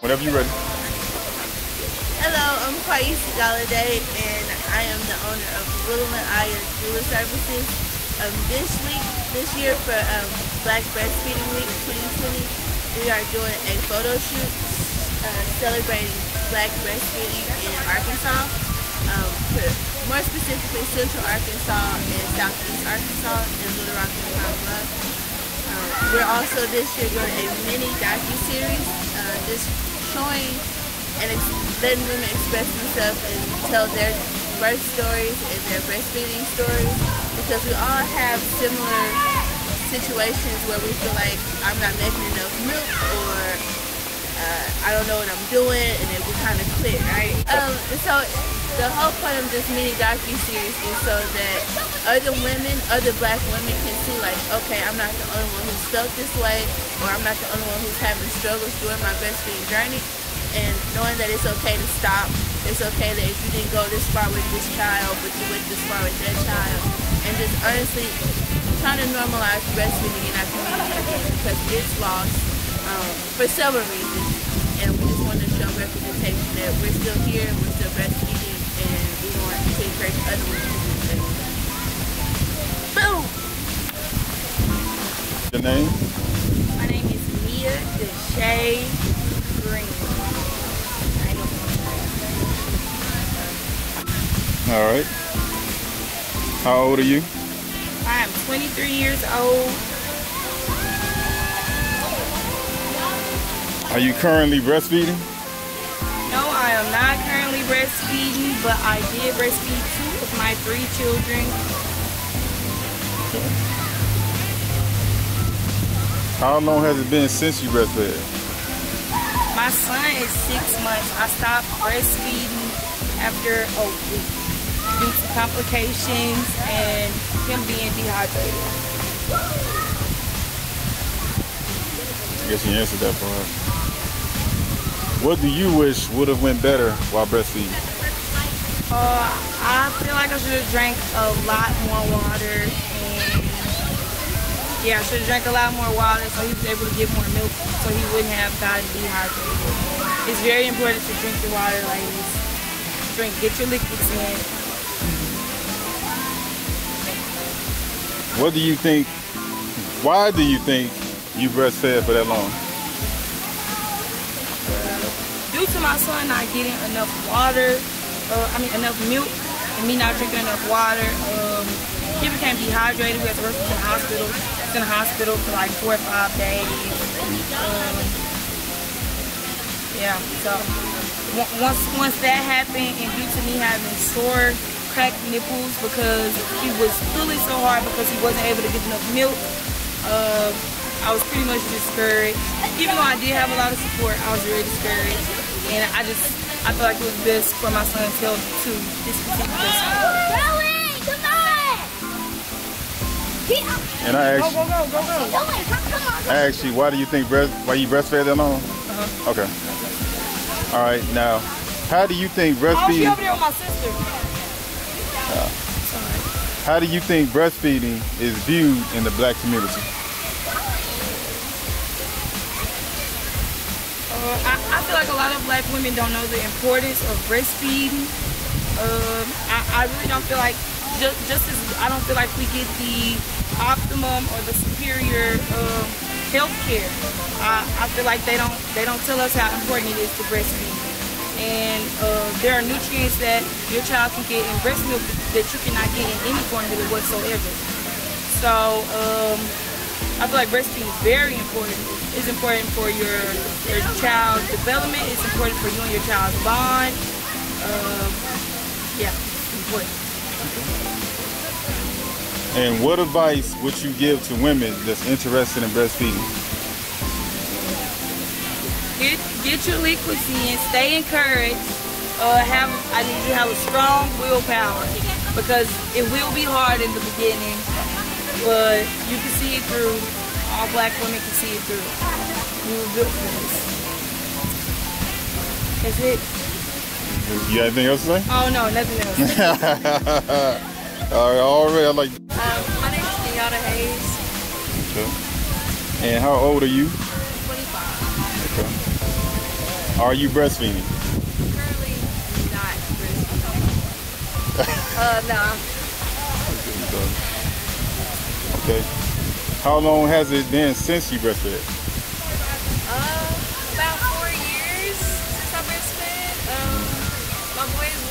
Whenever you're ready. Hello, I'm Kwaeisi Golliday, and I am the owner of Aya Doula Services. This year for Black Breastfeeding Week 2020, we are doing a photo shoot celebrating Black breastfeeding in Arkansas, more specifically Central Arkansas and Southeast Arkansas in Little Rock and Pine Bluff. We're also this year doing a mini docu-series just showing and letting women express themselves and tell their birth stories and their breastfeeding stories, because we all have similar situations where we feel like I'm not making enough milk, or I don't know what I'm doing, and then we kind of quit, right? So the whole point of this mini docu-series is so that other Black women can see, like, okay, I'm not the only one who's felt this way, or I'm not the only one who's having struggles during my breastfeeding journey. And knowing that it's okay to stop, it's okay that if you didn't go this far with this child, but you went this far with that child, and just honestly trying to normalize breastfeeding in our community again, because it's lost for several reasons, and we just want to show representation that we're still here, we're still breastfeeding, and we want to encourage other women to do the same. Boom! Your name? My name is Mia Deshay Green. All right. How old are you? I am 23 years old. Are you currently breastfeeding? No, I am not currently breastfeeding, but I did breastfeed 2 of my 3 children. How long has it been since you breastfed? My son is 6 months. I stopped breastfeeding after a week due to complications and him being dehydrated. I guess you answered that for us. What do you wish would have went better while breastfeeding? I feel like I should have drank a lot more water, and yeah, I should have drank a lot more water so he was able to get more milk, so he wouldn't have gotten dehydrated. It's very important to drink your water, ladies. Get your liquids in. What do you think, why do you think you breastfed for that long? Due to my son not getting enough water, enough milk, and me not drinking enough water, he became dehydrated. We had to rush him to the hospital. He was in the hospital for like 4 or 5 days. Yeah, so once that happened, and due to me having sore, cracked nipples because he was pulling so hard because he wasn't able to get enough milk, I was pretty much discouraged. Even though I did have a lot of support, I was very discouraged, and I feel like it was best for my son's health to this particular son. And I asked you, why do you think why you breastfed that long? Okay. All right, now, how do you think breastfeeding? Oh, she over there with my sister. How do you think breastfeeding is viewed in the Black community? I feel like a lot of Black women don't know the importance of breastfeeding. I really don't feel like, just as I don't feel like we get the optimum or the superior health care. I feel like they don't tell us how important it is to breastfeed. And there are nutrients that your child can get in breast milk that you cannot get in any formula whatsoever. So I feel like breastfeeding is very important. It's important for your child's development. It's important for you and your child's bond. Yeah, it's important. And what advice would you give to women that's interested in breastfeeding? Get your liquids in, stay encouraged. I need you to have a strong willpower, because it will be hard in the beginning, but you can see it through. All Black women can see it through. We were built for this. That's it. You got anything else to say? Oh no, nothing else. All right, I like. My name is Kenyatta Hayes. Okay. And how old are you? 25. Okay. Are you breastfeeding? Currently not breastfeeding. No. Okay. How long has it been since you breastfed? About 4 years since I breastfed. My boys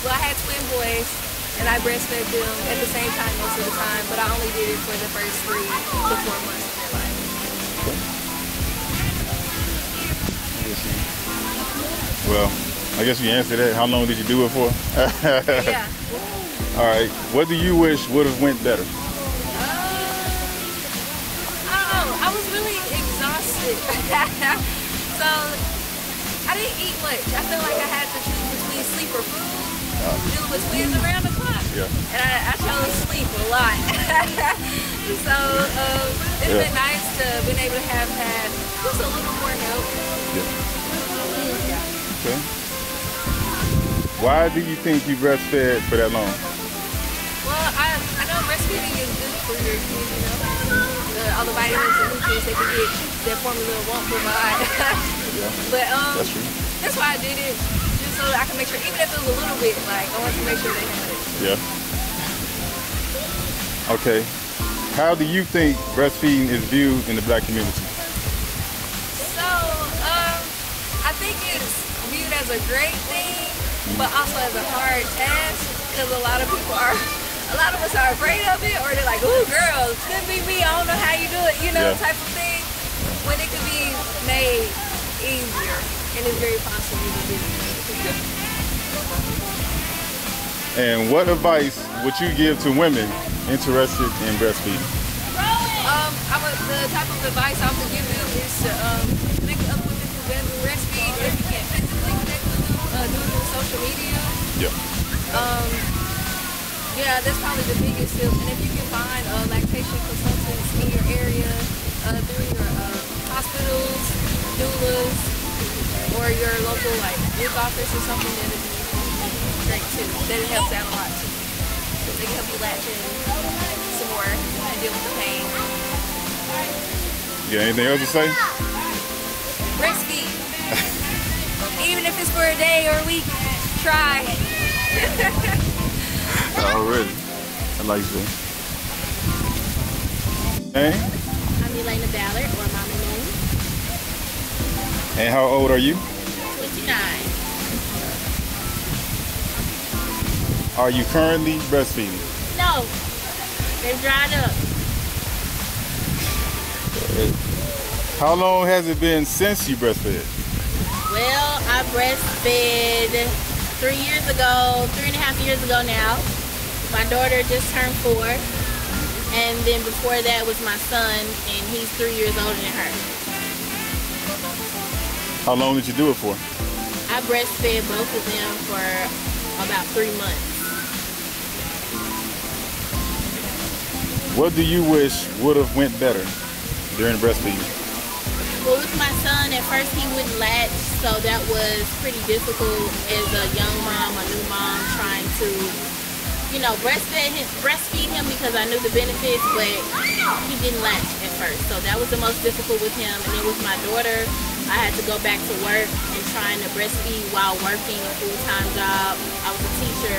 well, I had twin boys, and I breastfed them at the same time most of the time, but I only did it for the first 3 to 4 months of their life. Well, I guess you answered that. How long did you do it for? Yeah. All right. What do you wish would have went better? I don't know. I was really exhausted. So I didn't eat much. I feel like I had to choose between sleep or food. Dealing with twins around the clock. Yeah. And I chose sleep a lot. So it's been nice to been able to have had just a little more help. Yeah. Okay. Why do you think you breastfed for that long? Well, I know breastfeeding is good for your kids, you know. All the vitamins and nutrients they can get that formula won't provide. But that's true. That's why I did it, just so that I can make sure, even if it was a little bit, like I want to make sure they had it. Yeah. Okay. How do you think breastfeeding is viewed in the Black community? So, I think it's viewed as a great thing, but also as a hard task, because a lot of us are afraid of it, or they're like, "Ooh, girl, it couldn't be me. I don't know how you do it," you know, type of thing. When it could be made easier, and it's very possible to do. And what advice would you give to women interested in breastfeeding? The type of advice I would give them is to connect up with people who breastfeed. If you can't physically connect with them, do it through social media. Yeah, that's probably the biggest tip. And if you can find lactation consultants in your area, through your hospitals, doulas, or your local youth office or something, that would be great too. That it helps out a lot too. They can help you latch in some more and deal with the pain. You got anything else to say? Breastfeed. Even if it's for a day or a week, try. Already. I like that. Hey? I'm Elena Ballard, or Mama Moon. And how old are you? 29. Are you currently breastfeeding? No, they're dried up. How long has it been since you breastfed? Well, I breastfed 3 years ago, 3.5 years ago now. My daughter just turned 4. And then before that was my son, and he's 3 years older than her. How long did you do it for? I breastfed both of them for about 3 months. What do you wish would have went better during breastfeeding? Well, with my son, at first he wouldn't latch, so that was pretty difficult as a young mom, a new mom, trying to, you know, breastfeed him because I knew the benefits, but he didn't latch at first. So that was the most difficult with him. And then with my daughter, I had to go back to work and trying to breastfeed while working a full-time job. I was a teacher,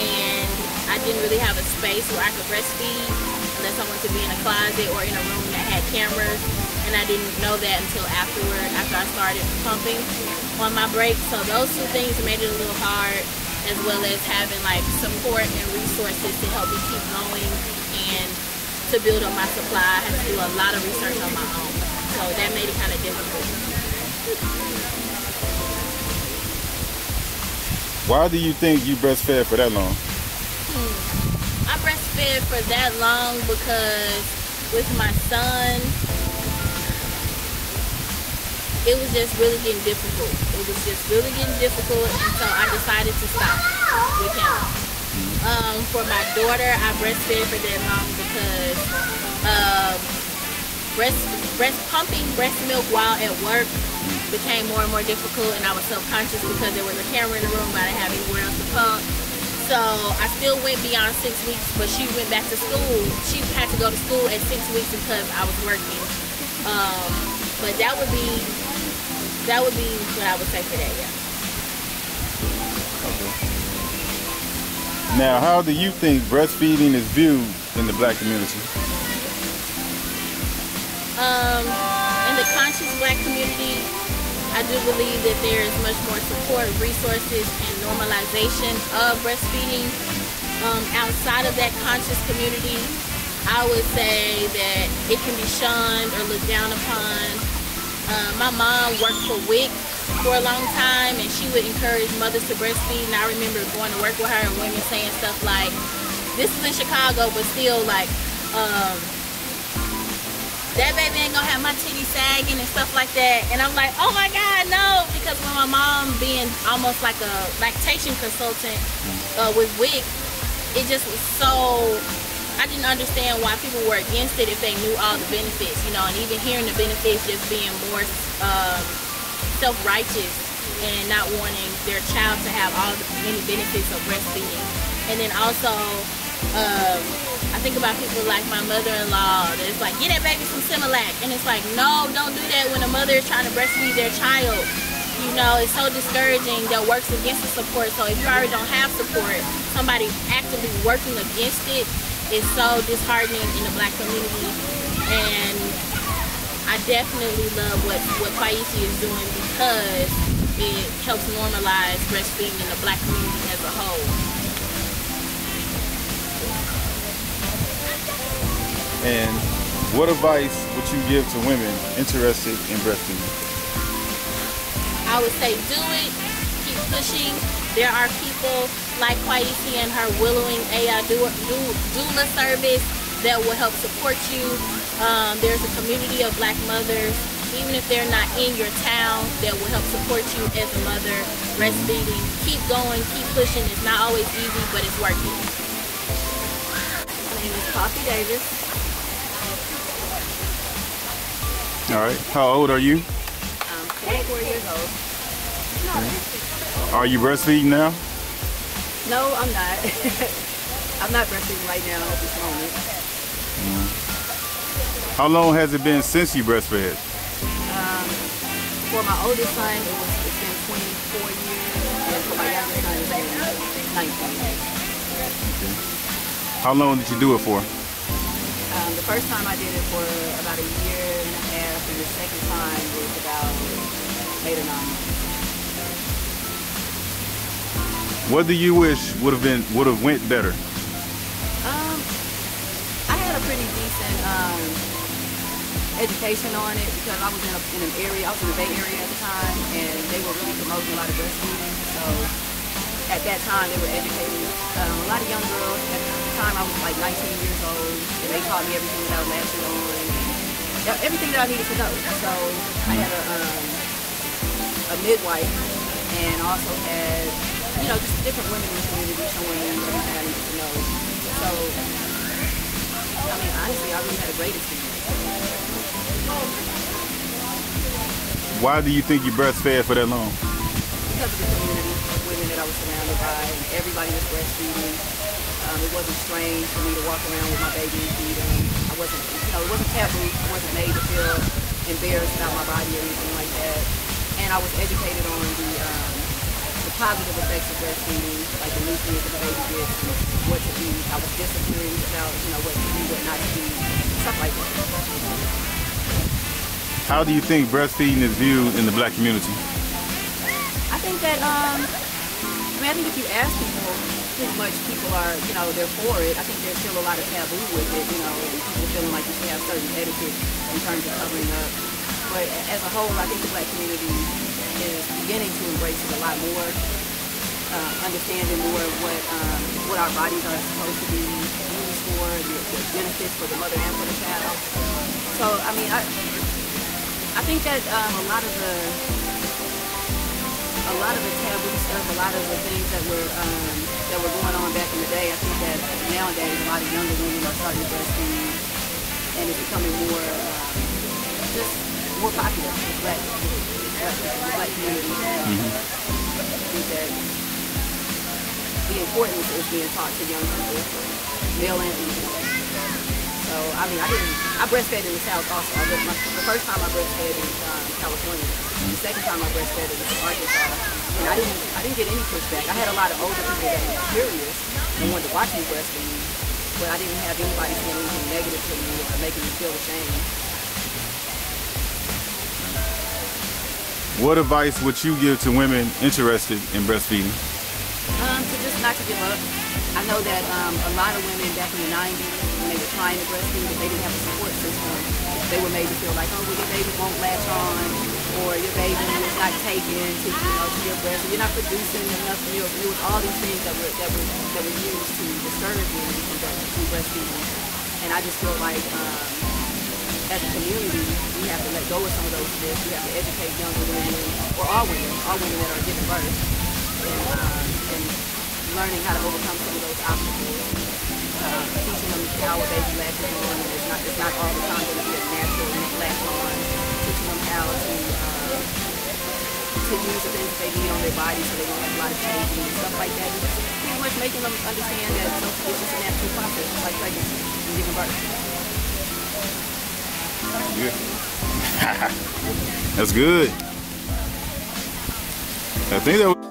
and I didn't really have a space where I could breastfeed unless I wanted to be in a closet or in a room that had cameras. And I didn't know that until afterward, after I started pumping on my break. So those two things made it a little hard, as well as having support and resources to help me keep going and to build up my supply. I had to do a lot of research on my own. So that made it kind of difficult. Why do you think you breastfed for that long? I breastfed for that long because with my son, it was just really getting difficult. It was just really getting difficult, and so I decided to stop with him. For my daughter, I breastfed for that long because pumping breast milk while at work became more and more difficult, and I was self-conscious because there was a camera in the room, but I didn't have anywhere else to pump. So I still went beyond 6 weeks, but she went back to school. She had to go to school at 6 weeks because I was working. But that would be that would be what I would say for that, yeah. Okay. Now, how do you think breastfeeding is viewed in the Black community? In the conscious Black community, I do believe that there is much more support, resources, and normalization of breastfeeding. Outside of that conscious community, I would say that it can be shunned or looked down upon. My mom worked for WIC for a long time, and she would encourage mothers to breastfeed, and I remember going to work with her and women saying stuff like, this is in Chicago, but still like, that baby ain't gonna have my titties sagging and stuff like that. And I'm like, oh my God, no. Because when my mom being almost like a lactation consultant with WIC, it just was so, I didn't understand why people were against it if they knew all the benefits, you know, and even hearing the benefits just being more self-righteous and not wanting their child to have all the many benefits of breastfeeding. And then also, I think about people like my mother-in-law that's like, get that baby some Similac. And it's like, no, don't do that when a mother is trying to breastfeed their child. You know, it's so discouraging. That works against the support. So if you already don't have support, somebody actively working against it is so disheartening in the Black community. And I definitely love what Kwaeisi is doing because it helps normalize breastfeeding in the Black community as a whole. And what advice would you give to women interested in breastfeeding? I would say do it, keep pushing. There are people like Kwaeisi and her Willowing AI doula service that will help support you. There's a community of Black mothers, even if they're not in your town, that will help support you as a mother breastfeeding. Keep going, keep pushing. It's not always easy, but it's worth it. My name is Kwaeisi Davis. All right. How old are you? I'm 24 years old. Are you breastfeeding now? No, I'm not. I'm not breastfeeding right now at this moment. How long has it been since you breastfed? For my oldest son, it's been 24 years, and for my youngest son, it's been 19. Okay. How long did you do it for? The first time I did it for about a year and a half, and the second time was about 8 or 9 months. What do you wish would have went better? I had a pretty decent education on it because I was in an area, I was in the Bay Area at the time, and they were really promoting a lot of breastfeeding. So at that time, they were educating a lot of young girls. At the time, I was like 19 years old, and they taught me everything that I was latching on, everything that I needed to know. So I had a midwife, and also had, you know, just different women in the community showing me everything I needed to know. So, I mean, honestly, I really had a great experience. Why do you think you breastfed for that long? Because of the community of women that I was surrounded by, and everybody was breastfeeding. It wasn't strange for me to walk around with my baby and feed him. I wasn't, you know, it wasn't taboo. I wasn't made to feel embarrassed about my body or anything like that. And I was educated on the positive effects of breastfeeding, like the nutrients that the baby gets, and what to eat. I was disciplined about, you know, what to eat, what not to eat, stuff like that. How do you think breastfeeding is viewed in the Black community? I think that, I think if you ask people, pretty much people are, you know, they're for it. I think there's still a lot of taboo with it, you know, people feeling like you should have certain etiquette in terms of covering up. But as a whole, I think the Black community is beginning to embrace it a lot more, understanding more of what our bodies are supposed to be used for, the benefits for the mother and for the child. So, I mean, I think that a lot of the taboo stuff, a lot of the things that were going on back in the day, I think that nowadays a lot of younger women are starting to breastfeed, and it's becoming more just more popular with the Black community. I think that the importance is being taught to young people, male and female. So So, I mean, I breastfed in the South also. The first time I breastfed in California. The second time I breastfed was in Arkansas. And I didn't get any pushback. I had a lot of older people that were curious and wanted to watch me breastfeed, but I didn't have anybody saying anything negative to me or making me feel ashamed. What advice would you give to women interested in breastfeeding? To just not to give up. I know that a lot of women back in the 90s, when they were trying to breastfeed, if they didn't have a support system, they were made to feel like, oh, well, your baby won't latch on, or your baby is not taken to, to your breast, or you're not producing enough milk. And it was all these things that were used to discourage women from breastfeeding. And I just feel like, as a community, we have to let go of some of those myths. We have to educate younger women, or all women that are giving birth, and learning how to overcome some of those obstacles. Teaching them how a baby latches on, and it's not all the time going to be a natural latch on. Teaching them how to use the things that they need on their body so they don't have a lot of chafing and stuff like that. And just pretty much making them understand that it's just a natural process, just like pregnancy and giving birth. Good. That's good. I think that was